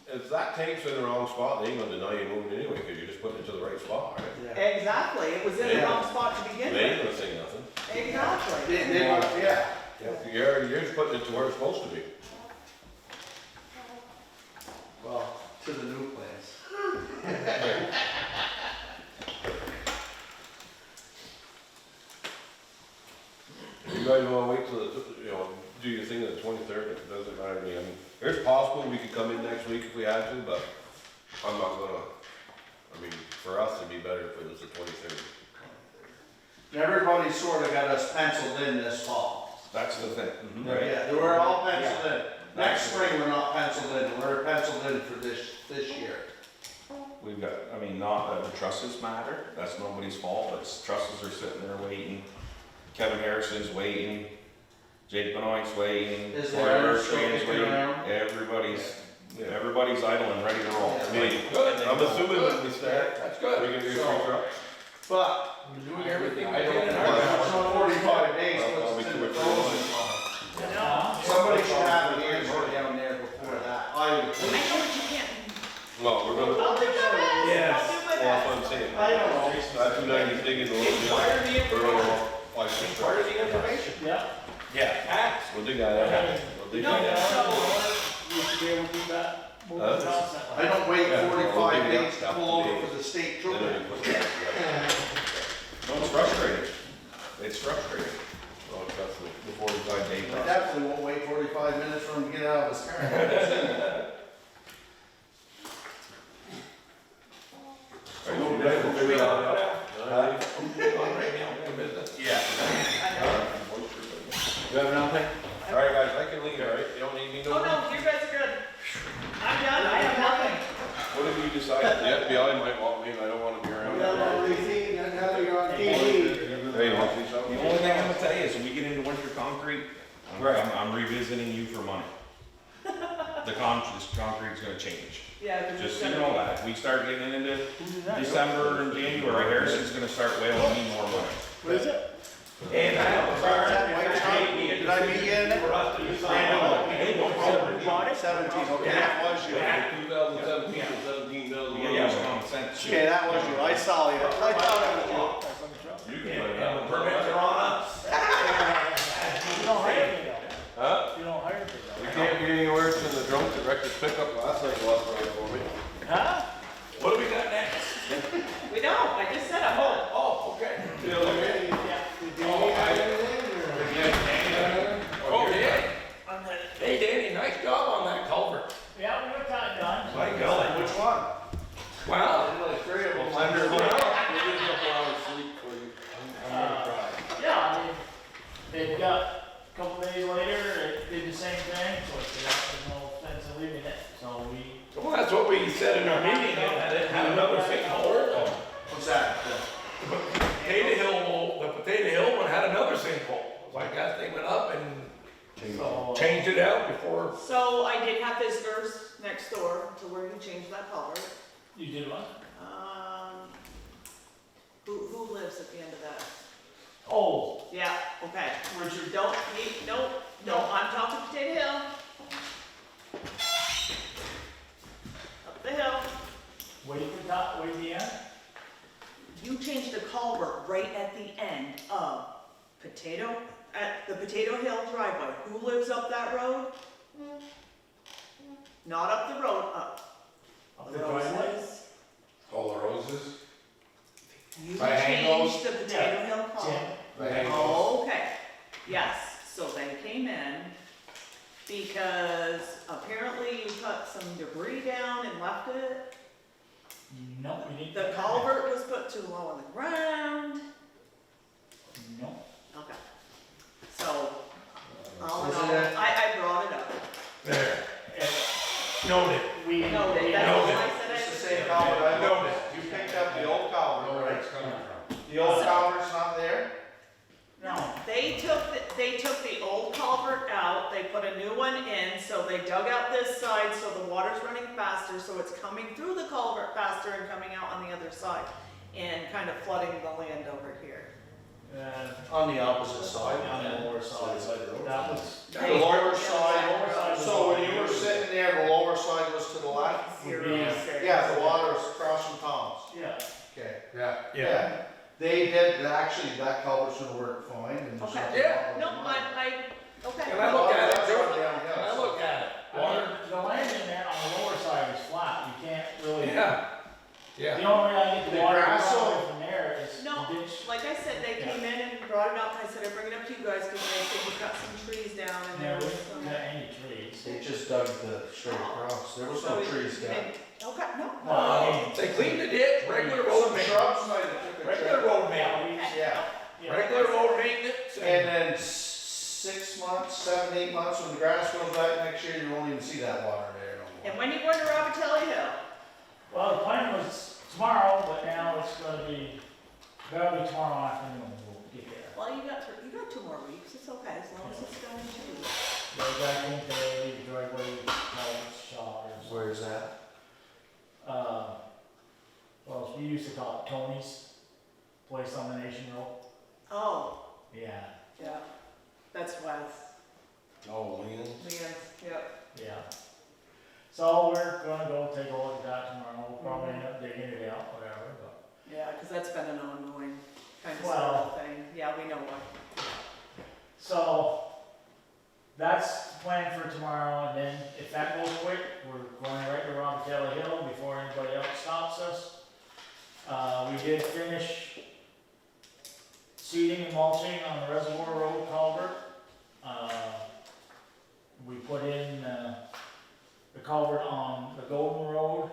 S1: If that tank's in the wrong spot, they ain't gonna deny you moving anyway, cause you're just putting it to the right spot, right?
S4: Yeah.
S5: Exactly, it was in the wrong spot to begin
S1: They
S5: with.
S1: ain't gonna say nothing.
S5: Exactly.
S4: Yeah.
S1: You're just putting it to where it's supposed to be.
S4: Well, to the new plans.
S1: If you guys wanna wait till do your thing on the 23rd, it doesn't matter to me. I mean, it's possible we could come in next week if we had to, but I'm not gonna. I mean, for us, it'd be better if it was the 23rd.
S4: And everybody sort of got us penciled in this fall.
S7: That's the thing.
S4: Yeah, they were all penciled in. Next spring, we're not penciled in, we're penciled in for this year.
S7: We've got, I mean, not that the trusses matter, that's nobody's fault, but trusses are sitting there waiting. Kevin Harrison's waiting, Jake Benoit's waiting,
S4: Is
S7: Roy
S4: there
S7: Berkshire
S4: still kicking around?
S7: Everybody's idling, ready to roll.
S1: I mean, I'm assuming when we start,
S3: That's
S1: we're
S3: good.
S1: gonna do 3 trucks.
S4: But,
S3: We're doing everything we
S4: I
S3: can
S4: don't
S3: in
S4: know,
S3: our power.
S4: it's not 45 days,
S1: I'll
S4: what's
S1: be
S4: in
S1: too
S4: the
S1: much
S4: frozen
S1: for
S4: zone.
S5: No.
S4: Somebody should have an answer down there before that. I would
S5: I know
S4: think.
S5: what you can't,
S1: Well, we're gonna.
S5: I'll do my best,
S3: Yes.
S5: I'll do
S4: I don't know.
S1: That's when I can dig in a little bit.
S3: Inquire the information.
S1: Like
S3: Inquire the information.
S10: Yeah.
S7: Yeah.
S3: Ask.
S1: We'll dig that out. We'll dig that out.
S10: You should be able to do that. moving
S1: Huh?
S10: constantly.
S4: I don't wait
S1: Yeah,
S4: 45
S1: we'll
S4: days to pull over for the state
S1: Then
S4: trooper.
S1: we put that together.
S7: No, it's frustrating. It's frustrating.
S1: Oh, trust me, the 45-day
S4: I
S1: process.
S4: definitely won't wait 45 minutes for him to get out of his car.
S1: Are you ready to figure that out?
S7: Yeah.
S1: You have nothing? All right, guys, I can leave, all right? You don't need me no
S5: Oh,
S1: more?
S5: no, you guys are good. I'm done, I have nothing.
S1: What have you decided? The FBI might want me, and I don't wanna be around.
S9: We got all these things, and now you're on TV.
S1: Hey, you wanna see something?
S7: The only thing I'm gonna tell you is when we get into winter concrete, I'm revisiting you for money. This concrete's gonna change.
S5: Yeah, 'cause
S7: Just
S5: it's
S7: so you
S5: gonna
S7: know
S5: be-
S7: that. If we start getting into
S10: Who did that?
S7: December and January, Harrison's gonna start wailing me more money.
S10: What is it?
S3: And I have a
S4: Sorry, White Truck, did I meet you in there?
S3: For us to decide.
S4: Hey, no problem.
S10: Bought it?
S4: 17, okay, that was you.
S1: 2017 or 17,
S7: We gotta use common sense.
S4: Okay, that was you, I saw you. I thought it was
S1: You
S3: Yeah,
S1: can
S3: and the permits are on us.
S10: You don't hire me though.
S1: Huh?
S10: You don't hire me
S1: We
S10: though.
S1: can't be anywhere worse than the drunk that wrecked his pickup last night, lost right for me.
S10: Huh?
S3: What do we got next?
S5: We don't, I just said I'm done.
S3: Oh, okay.
S10: Yeah.
S9: Did you need anything, or?
S3: Oh, yeah. Hey, Danny, nice job on that culvert.
S10: Yeah, we got that done.
S3: My golly.
S4: Which one?
S3: Well,
S4: Three of them.
S10: Yeah, I mean, they've got, a couple days later, they did the same thing, so it's, there's no sense in leaving it, so we.
S3: well, that's what we said in our meeting, and it had another sinkhole.
S4: What's that?
S3: The Potato Hill one had another sinkhole. Like that thing went up and
S10: So,
S3: changed it out before.
S5: So I did have visitors next door to where you changed that culvert.
S10: you did what?
S5: Who lives at the end of that?
S10: Oh,
S5: Yeah, okay.
S10: Richard.
S5: Don't, no, I'm talking Potato Hill. Up the hill.
S10: Wait for top, wait the end?
S5: You changed the culvert right at the end of at the Potato Hill driveway. Who lives up that road? Not up the road, up.
S10: Up the driveway?
S5: Roses.
S2: All the roses?
S5: You
S2: By Hango's?
S5: changed the Potato Hill culvert.
S2: The Hango's?
S5: Oh, okay, yes, so they came in because apparently you cut some debris down and left it.
S10: No, we didn't.
S5: The culvert was put too low on the ground.
S10: No.
S5: Okay. So, all in
S4: Isn't
S5: all,
S4: that-
S5: I brought it up.
S3: There.
S10: Eh,
S3: Noted.
S10: We.
S5: Noted, that's all I said.
S4: It's the same culvert, I noticed. You picked up the old
S2: I know
S4: culvert,
S2: where
S4: right?
S2: it's coming from.
S4: The old culvert's not there?
S10: No.
S5: They took the old culvert out, they put a new one in, so they dug out this side, so the water's running faster, so it's coming through the culvert faster and coming out on the other side, and kind of flooding the land over here.
S4: On the opposite side.
S10: On the lower side. That was.
S4: The lower
S10: Lower
S4: side,
S10: side was
S4: so when
S10: all-
S4: you were sitting there, the lower side was to the left?
S5: Zero,
S10: Yeah.
S5: six.
S4: Yeah, the water was across from Tom's.
S10: Yeah.
S4: Okay.
S2: Yeah.
S4: They did, actually, that culvert's gonna work fine and there's
S5: Okay.
S4: nothing
S3: Yeah.
S4: wrong with
S5: No,
S4: mine.
S5: okay.
S3: And I look at it,
S4: That's
S3: too.
S4: right down the
S3: And I
S4: other
S3: look at it.
S10: I mean, the land in there on the lower side is flat, you can't really.
S3: Yeah.
S10: The
S3: Yeah.
S10: only way I get the
S4: The
S10: water
S4: grass
S10: away
S4: will-
S10: from there is
S5: No,
S10: the ditch.
S5: like I said, they came in and brought it up, and I said, I bring it up to you guys, because they said we got some trees down, and
S10: There
S5: there was
S10: wasn't
S5: some.
S10: any trees.
S4: They just dug the straight across, there was
S5: So
S4: no
S5: we-
S4: trees
S5: we
S4: down.
S5: didn't- Okay, no.
S10: Well, I mean,
S3: They cleaned the ditch, regular road
S4: Some
S3: maintenance.
S4: shrubs might have took a
S3: Regular
S4: trip.
S3: road maintenance.
S4: Yeah,
S10: yeah.
S3: Regular road maintenance.
S4: and then 6 months, 7, 8 months, when the grass grows back next year, you won't even see that water there no
S5: And
S4: more.
S5: when you going to Robatelli Hill?
S10: Well, the plan was tomorrow, but now it's gonna be tomorrow afternoon, we'll get there.
S5: Well, you got 2 more weeks, it's okay, as long as it's going to.
S10: Go back in today, driveway, showers.
S4: Where's that?
S10: Well, we used to call it Tony's place on the Nation Road.
S5: Oh,
S10: Yeah,
S5: yeah, that's Wes,
S1: Oh, man.
S5: yep.
S10: yeah. So we're gonna go take a look at that tomorrow, we'll probably end up digging it out, whatever, but.
S5: Yeah,
S10: did finish seeding and mulching on the Reservoir Road culvert. We put in, the culvert on the Golden Road,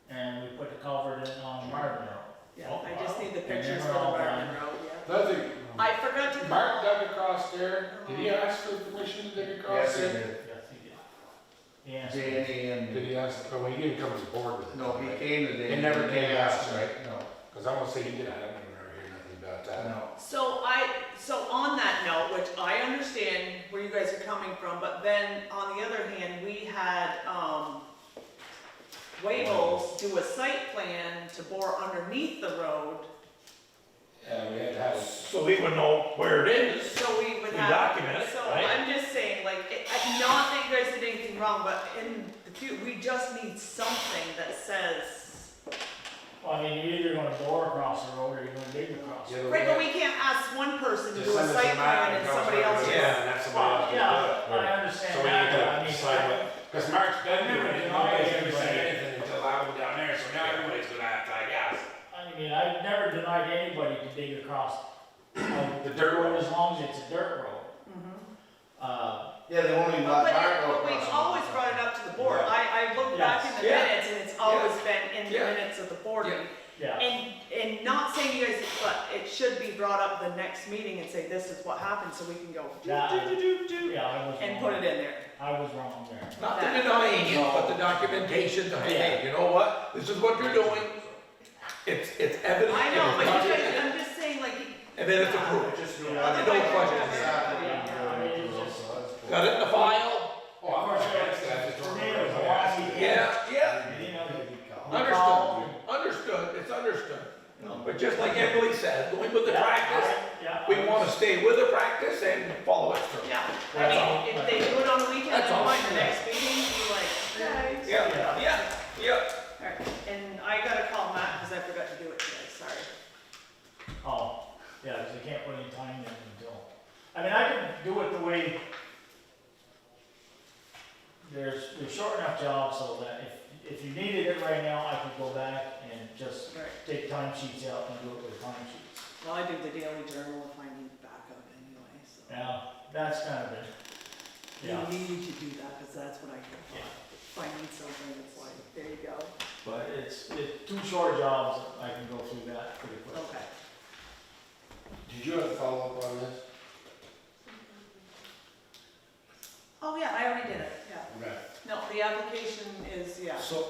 S10: and we put the culvert in on Marvin Road.
S5: Yeah, I just need the
S10: And then
S5: pictures for
S10: we're
S5: the
S10: all
S5: Marvin
S10: done.
S5: Road, yeah.
S2: Nothing,
S5: I forgot to
S2: Mark
S5: call.
S2: dug across there, did he ask for permission to dig across
S4: Yes, he
S2: there?
S4: did.
S10: Yes, he did. Yes.
S4: Danny and,
S2: Did he ask, oh, he didn't come to the board with it?
S4: no, he came to Danny.
S2: He never
S4: and
S2: came
S4: they
S2: to us,
S4: asked him.
S2: right?
S4: No,
S2: Cause I wanna say he did, I don't remember hearing nothing about that.
S4: no.
S5: So on that note, which I understand where you guys are coming from, but then on the other hand, we had, Wables do a site plan to bore underneath the road,
S2: Yeah, we had to have a
S3: So we would know where it is.
S5: so we would
S3: We
S5: have.
S3: document it,
S5: So
S3: right?
S5: I'm just saying, like, not that you guys did anything wrong, but in the future, we just need something that says,
S10: Well, I mean, you're either gonna bore across the road or you're gonna dig across.
S2: Yeah,
S5: right, but we can't ask one person to
S2: Just
S5: do a
S2: send us
S5: site
S2: a map
S5: plan and
S2: comes
S5: somebody
S2: right
S5: else.
S2: with it,
S3: Yeah.
S2: and that's somebody else
S10: Well,
S2: to do
S10: yeah,
S2: it.
S10: I understand
S2: So we
S10: that,
S2: need
S10: but I
S2: to
S10: mean,
S2: decide what, cause Mark's been
S10: I've never
S2: doing it,
S10: denied
S2: nobody's ever said
S10: anybody.
S2: anything until I went down there, so now everybody's gonna have to, I guess.
S10: I mean, I've never denied anybody to dig across
S2: The dirt road.
S10: as long as it's a dirt road.
S4: Yeah, they only
S5: But
S4: let Mark go
S5: we've
S4: across.
S5: always brought it up to the board.
S2: Yeah.
S5: I looked back in the
S3: Yes.
S5: minutes and it's always been in the
S3: Yeah.
S5: minutes of the board.
S3: Yeah.
S10: Yeah,
S5: And not saying you guys, but it should be brought up the next meeting and say, this is what happened, so we can go do,
S10: Yeah.
S5: do, do, do, do,
S10: yeah, I was wrong.
S5: and put it in there.
S10: I was wrong there.
S3: Not the denying it, but the documentation, to, hey, you know what, this is what you're doing. It's evident.
S5: I know,
S3: it's
S5: but you guys,
S3: documented,
S5: I'm just saying, like.
S3: And then it's approved.
S4: Just
S10: Yeah.
S4: go.
S3: I don't question it.
S10: I mean, it's just,
S3: Got it in the file?
S2: Oh, I'm not sure that's that.
S10: for me, it was a lot easier.
S3: Yeah,
S10: You know,
S3: understood, it's understood. But just like Emily said, going with the
S10: Yeah,
S3: practice,
S10: yeah.
S3: we wanna stay with the practice and follow it through.
S5: Yeah,
S3: That's
S5: I
S3: all.
S5: mean, if they do it on the weekend,
S3: That's all.
S5: fine, the next meeting, be like, guys.
S3: Yeah.
S5: Alright, and I gotta call Matt, cause I forgot to do it today, sorry.
S10: Oh, yeah, because you can't put any time in until, I mean, I could do it the way, there's short enough jobs so that if you needed it right now, I could go back and just
S5: Right.
S10: take time sheets out and do it with time sheets.
S5: Well, I do the daily journal if I need backup anyway, so.
S10: Yeah, that's kind of it. Yeah,
S5: You need to do that, cause that's what I can
S10: Yeah.
S5: if I need something, it's like, there you go.
S10: but it's two short jobs, I can go through that pretty quick.
S5: Okay.
S2: Did you have to follow up on this?
S5: Oh, yeah, I already did it, yeah.
S2: Okay.
S5: No, the application is, yeah.
S1: So,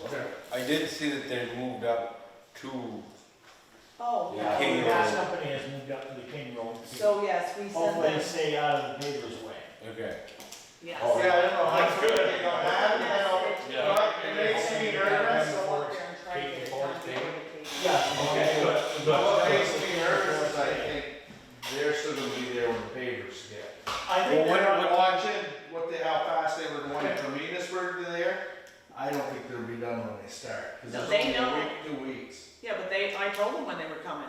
S1: I did see that they moved up to,
S5: Oh,
S10: Yeah,
S5: yeah.
S1: King
S10: the gas
S1: Road.
S10: company has moved up to the King Road.
S5: So, yes, we sent
S10: Hopefully
S5: them,
S10: stay out of the paper's way.
S1: okay.
S5: yes.
S2: Oh,
S4: Yeah, I don't know how
S3: That's
S4: good
S3: good.
S4: they got that, you know,
S1: Yeah.
S4: but it makes me nervous.
S5: So up there and try to get it done before vacation.
S10: Yeah.
S3: Okay, good,
S4: What
S3: good.
S4: makes me nervous is I think they're still gonna be there when the pavers get.
S10: I think
S4: Well, when
S10: they're
S4: I'm
S10: on,
S4: watching how fast they were going from Enosburg to there, I don't think they'll be done when they start. 'Cause
S5: No,
S4: it's
S5: they
S4: only a
S5: know.
S4: week, 2 weeks.
S5: Yeah, but I told them when they were coming.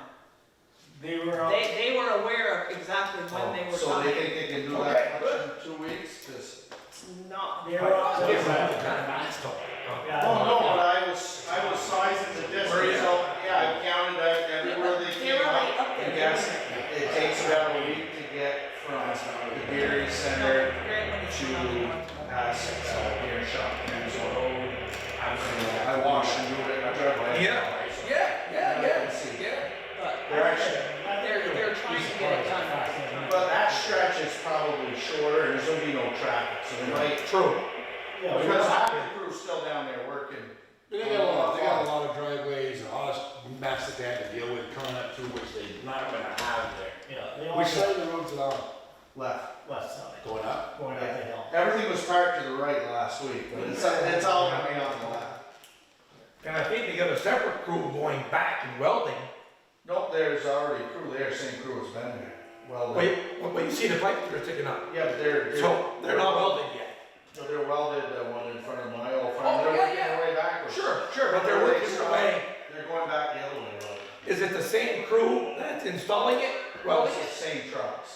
S10: they were on,
S5: They were aware of exactly when they were
S4: So they
S5: coming.
S4: think they can do
S3: Okay,
S4: that
S3: good.
S4: much in 2 weeks? 'Cause
S5: It's not.
S10: they were on.
S3: Different kind of fast talk.
S10: Yeah.
S4: well, no, but I was sizing the
S3: Were you?
S4: distance, so, yeah, I counted that everywhere they
S5: They
S4: came
S5: were already
S4: up.
S5: up there.
S4: I guess it takes about a week to get from the Dairy Center
S5: Right when it's coming.
S4: past Deer Shop. I watched and do it, I drive by.
S3: Yeah.
S5: But
S4: They're actually,
S5: they're trying to get it done.
S4: but that stretch is probably shorter, and there's gonna be no traffic, so they might,
S3: True.
S10: Yeah, we
S4: because
S10: were-
S4: half the crew's still down there working.
S2: They got a lot of driveways, a lot of mess that they had to deal with coming up through, which they're not gonna have there.
S10: yeah, they
S2: Which
S10: also
S2: side of the road's it on?
S4: Left.
S10: left side,
S2: Going up?
S10: going up the hill.
S4: Everything was parked to the right last week, but it's all coming out the left.
S3: And I think they got a separate crew going back and welding.
S4: Nope, there's already a crew there, same crew has been there. Well,
S3: Wait, you see the pipe that are sticking up.
S4: yeah, but they're
S3: So they're not welded yet.
S4: no, they're welded, one in front of my old
S3: Oh,
S4: farm, they're
S3: yeah,
S4: working
S3: yeah.
S4: their way backwards.
S3: Sure, but they're working their way.
S4: They're going back the other way, welded.
S3: Is it the same crew that's installing it?
S4: Well,
S3: Welding
S4: it's
S3: it?
S4: the same trucks.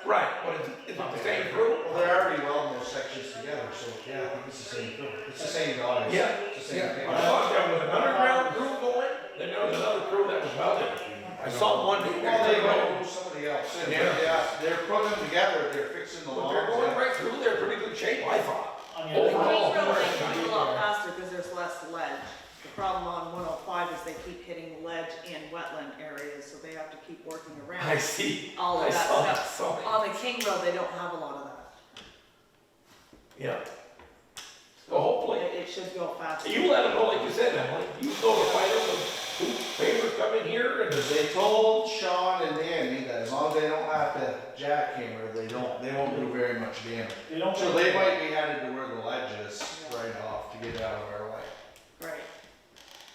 S3: Right, but is it the same crew?
S4: Well, they're already welding those sections together, so yeah, I think it's the same crew. It's the same guys.
S3: Yeah,
S4: It's the same
S3: yeah.
S4: thing.
S3: I thought there was an underground crew going, then there was another crew that was welding. I saw one.
S4: Well, they go move somebody else in.
S3: Yeah.
S4: They're putting them together, they're fixing the
S3: But they're going
S4: lawns.
S3: right through there, pretty good shape, I thought.
S10: I mean,
S5: The
S10: I
S5: King
S10: think all
S5: Road
S10: four
S5: they
S10: should
S5: can
S10: be
S5: do a lot
S10: there.
S5: faster because there's less ledge. The problem on 105 is they keep hitting ledge in wetland areas, so they have to keep working
S3: I
S5: around
S3: see.
S5: all
S3: I
S5: of that
S3: saw
S5: stuff.
S3: something.
S5: On the King Road, they don't have a lot of that.
S3: Yeah. So hopefully,
S5: It should go faster.
S3: you let them know, like you said, Emily, you notify them of who favors come in here and
S4: They told Sean and Danny that as long as they don't have to jackhammer, they won't do very much damage.
S10: They don't.
S4: So they might be headed to where the ledge is right off to get out of our way.
S5: Right.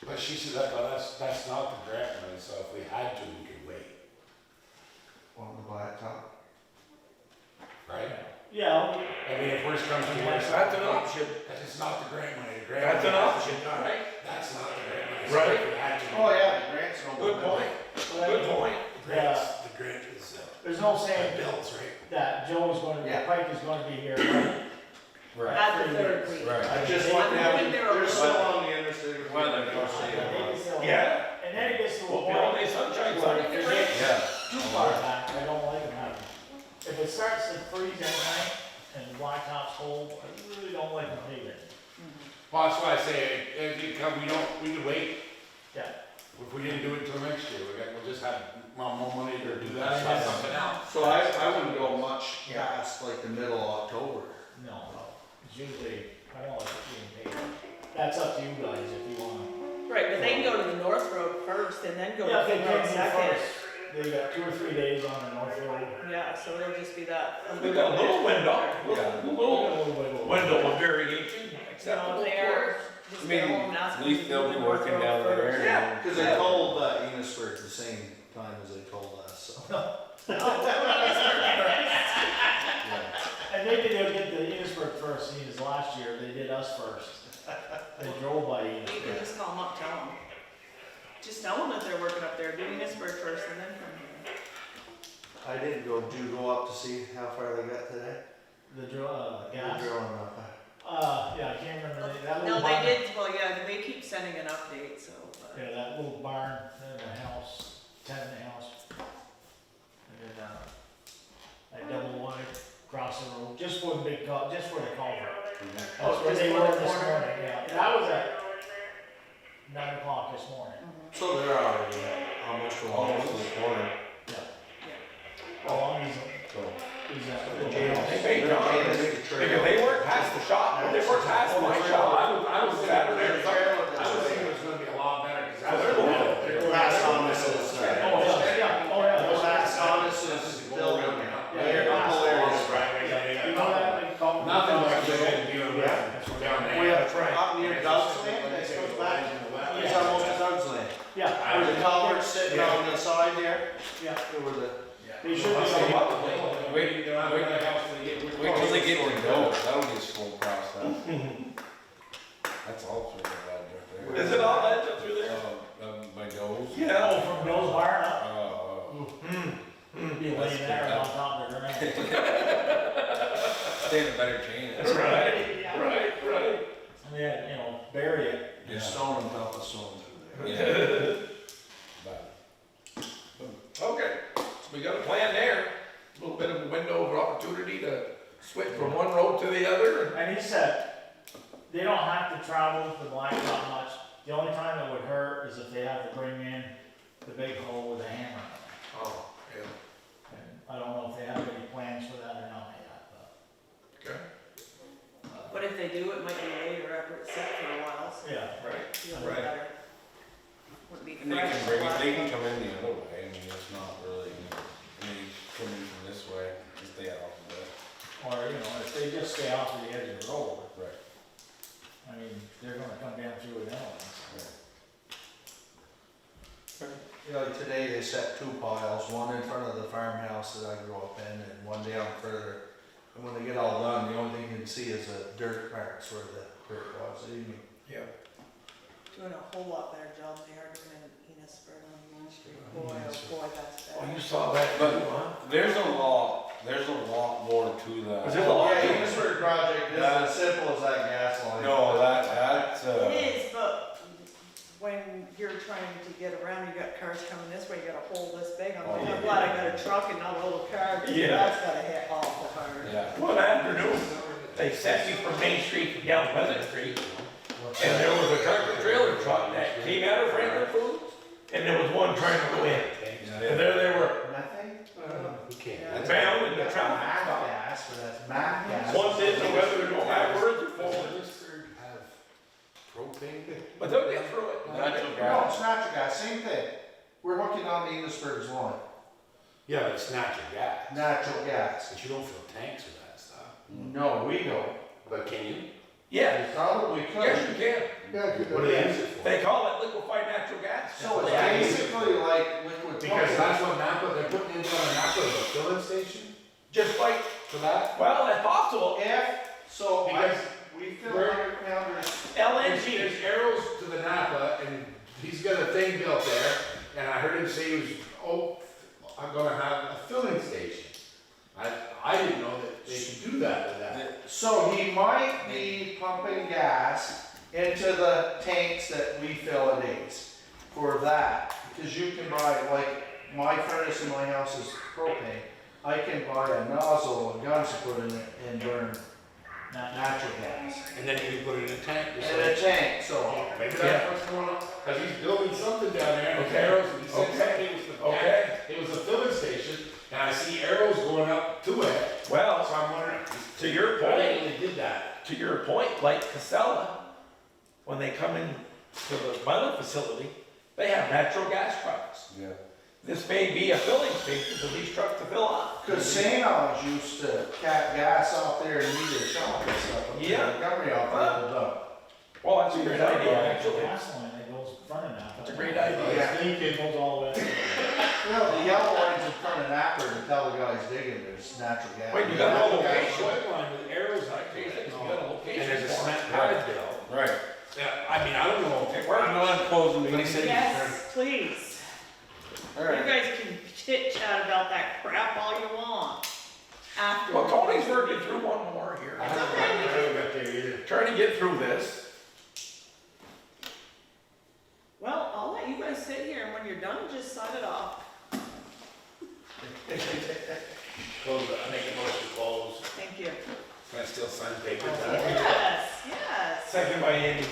S2: But she said that, but that's not the grant money, so if we had to, we could wait,
S4: On the blacktop.
S2: right?
S10: Yeah,
S2: I mean, if worst comes to worst.
S3: that's an option.
S2: That is not the grant money, the grant
S3: That's an
S2: money.
S3: option, right?
S2: That's not the grant money. So
S3: Right.
S2: if we had to-
S4: Oh, yeah, the grant's no.
S3: Good point, good point.
S2: The grants, the grant is,
S10: there's no saying
S2: bills, right?
S10: that Joe is going to,
S4: Yeah.
S10: Pike is going to be here.
S8: Right.
S5: At the third week.
S8: Right.
S4: I just
S5: I'm
S4: went down,
S5: hoping they're a
S4: they're still
S5: little-
S4: on the interstate.
S8: Weather.
S3: Yeah.
S10: And then it gets to a
S3: Hope
S10: point.
S3: you're on the sunshine
S10: where
S3: side.
S10: if it gets
S8: Yeah.
S10: too far back, I don't like them having. If it starts to freeze at night and the blacktop's cold, I really don't like them paving.
S2: Well, that's why I say, if you come, we could wait.
S10: Yeah.
S2: If we didn't do it till next year, we'll just have more money to do that, so that's something else.
S4: So I wouldn't go much past like the middle of October.
S10: No, it's usually, I don't like it being paved. That's up to you guys if you wanna.
S5: Right, but they can go to the North Road first and then go
S10: Yeah,
S5: to
S10: if they
S5: King Road
S10: can do
S5: second.
S10: first, they got 2 or 3 days on the North Road.
S5: Yeah, so it'll just be that.
S3: We got a little window,
S8: Yeah.
S3: little window of variation,
S5: So
S3: acceptable.
S5: they're just
S8: I
S5: go
S8: mean,
S5: home and ask
S8: at
S5: them
S8: least
S5: to
S8: they'll
S5: do
S8: be
S5: the North
S8: working
S5: Road
S8: down
S5: first.
S8: there.
S3: Yeah.
S4: Cause they told Enosburg the same time as they told us, so.
S10: And maybe they'll get the Enosburg first, seeing as last year, they did us first. They drove by
S5: You can
S10: Enosburg.
S5: just call them up, tell them. Just tell them that they're working up there, do Enosburg first and then come here.
S4: I didn't go up to see how far they got today?
S10: The gas.
S4: They're drilling up.
S10: Yeah, I can't remember, that
S5: No,
S10: little
S5: they
S10: barn.
S5: did, well, yeah, they keep sending an update, so.
S10: Yeah, that little barn, then the house, tenement house. And then, that double wide across the road, just for the big just for the culvert. That's where
S5: just
S10: they
S5: for
S10: were
S5: the
S10: this
S5: corner?
S10: morning, yeah. That was at 9 o'clock this morning.
S4: So they're already almost
S8: Almost to the corner.
S10: How long is
S8: So,
S10: the
S3: They
S10: jail?
S3: may not, because they weren't past the shop, they weren't past my shop.
S2: I was
S3: Saturday or something.
S2: I was thinking it was gonna be a lot better, cause that's.
S3: They're moving.
S4: Last on this is,
S10: Oh, yeah, oh, yeah.
S4: last on this is building. They're hilarious.
S10: You know that, like, culvert?
S2: Nothing like they had to deal with down there.
S4: We have up near Doug's land, that goes back, it's almost to Doug's land.
S10: Yeah.
S4: There's a culvert sitting on the side there,
S10: Yeah,
S4: there was a.
S10: they should
S3: That's
S10: be.
S3: a lot of
S8: wait till they get to know, that'll be a slow process. That's all sort of bad right there.
S3: Is it all that up through there?
S8: My nose.
S3: Yeah.
S10: Oh, from Bill's barn up, be
S8: That's
S10: laying there
S8: good.
S10: on top of the ground.
S8: Stay in a better chain.
S3: Right, right.
S10: And then, bury it.
S8: Yeah.
S4: Stone and top of stone through there.
S8: Yeah. Bad.
S3: Okay, so we got a plan there, a little bit of a window of opportunity to switch from one road to the other.
S10: And he said, they don't have to travel the blacktop much. The only time it would hurt is if they have to bring in the big hole with a hammer.
S3: Oh, yeah.
S10: And I don't know if they have any plans for that or not yet, but.
S3: Okay,
S5: But if they do, it might be later after it's set for a while, so
S10: Yeah.
S3: right.
S5: it'll be
S3: Right.
S5: better. Wouldn't be
S8: And they
S5: fresh.
S8: can bring it, they can come in the other way, I mean, it's not really, come in from this way, just stay off of it.
S10: Or, if they just stay off of the edge of the road,
S8: Right.
S10: I mean, they're gonna come down through it anyways.
S4: Like today, they set 2 piles, one in front of the farmhouse that I grew up in, and one down further. And when they get all done, the only thing you can see is the dirt marks where the dirt was.
S3: Yeah.
S5: Doing a whole lot better job than they are doing in Enosburg on Main Street. Boy, oh boy, that's
S3: Oh,
S5: bad.
S3: you saw that,
S8: But-
S3: too, huh?
S8: There's a lot more to that.
S3: Is it a lot?
S4: Yeah, the Enosburg project isn't as simple as that gas line.
S8: No, that's,
S5: It is, but when you're trying to get around, you got cars coming this way, you got a hole this big, I'm
S8: Oh,
S5: like,
S8: yeah.
S5: I'm glad I got a truck and not a little car, 'cause
S3: Yeah.
S5: that's gotta hit awful hard.
S8: Yeah.
S3: One afternoon, they sent me from Main Street down Pleasant Street, and there was a tractor trailer truck that came out of Franklin Foods, and there was one trying to go in. And there they were,
S4: Methane?
S8: We can't.
S5: Yeah.
S8: That's-
S3: bound in the
S4: That's
S3: traffic
S4: math
S3: stop.
S4: gas, but that's math gas.
S3: One didn't know whether to go backwards or
S8: Does
S3: forward,
S8: Lewisburg have propane?
S3: but they'll get through it.
S8: Natural
S4: No, it's natural gas, same thing. We're hooking on the Enosburg's line,
S8: Yeah, but it's natural gas.
S4: natural gas.
S8: But you don't fill tanks with that stuff.
S4: No, we don't.
S8: But can you?
S3: Yeah,
S4: We probably
S3: yes
S4: could.
S3: you can.
S9: Yeah,
S8: What do they use it for?
S3: They call it liquefied natural gas.
S4: So it's
S3: Yeah.
S4: basically like liquid
S8: Because
S4: propane.
S8: that's what Napa, they're putting into a Napa, the filling station
S3: Just like,
S8: for that?
S3: well, that's possible,
S4: So
S8: Because
S4: we fill
S8: we're-
S4: 100 pounders.
S3: LNG.
S8: There's arrows to the Napa, and he's got a thing built there, and I heard him say he was, oh, I'm gonna have a filling station. I didn't know that they could do that with that.
S4: So he might be pumping gas into the tanks that we fill at Ace for that. Because you can buy, like, my furnace in my house is propane. I can buy a nozzle, a gun to put in it and burn natural gas.
S8: And then you can put it in a tank. just
S4: In
S8: like-
S4: a tank, so.
S8: Maybe that's what's going on, cause he's building something down there, and
S3: Okay.
S8: there's arrows, and he said
S3: Okay.
S8: something, it was the
S3: Okay.
S8: it was a filling station, and I see arrows going up to it,
S3: Well,
S8: so I'm wondering,
S3: to your
S8: why
S3: point,
S8: they did that?
S3: to your point, like Casella, when they come in to the Mylan facility, they have natural gas trucks.
S8: Yeah.
S3: This may be a filling station for these trucks to fill up.
S4: Cause St. Al's used to cap gas out there and need a shop and stuff. up there.
S3: Yeah.
S4: Montgomery out there was up.
S3: Well, that's a great idea, actually.
S10: Gas line that goes in front of that.
S3: That's a great idea.
S4: Yeah.
S10: It goes all the way.
S4: Well, the yellow line's in front of Napper to tell the guys digging, there's natural gas.
S3: Wait, you got no
S8: Got a
S3: location?
S8: white line with arrows like
S3: You
S8: that,
S3: got a location
S8: and there's a
S3: for it.
S8: cement pad bill.
S1: Right.
S8: Yeah, I mean, I don't know.
S3: Okay, we're not closing
S8: But he said
S5: Yes, please. You guys can chit chat about that crap all you want after.
S3: Well, Tony's working through one more here.
S8: I haven't got there either.
S3: Trying to get through this.
S5: Well, I'll let you guys sit here, and when you're done, just sign it off.
S8: Close it, I make a motion to close.
S5: Thank you.
S8: Can I still sign paper?
S5: Yes, yes.
S3: Second by Andy.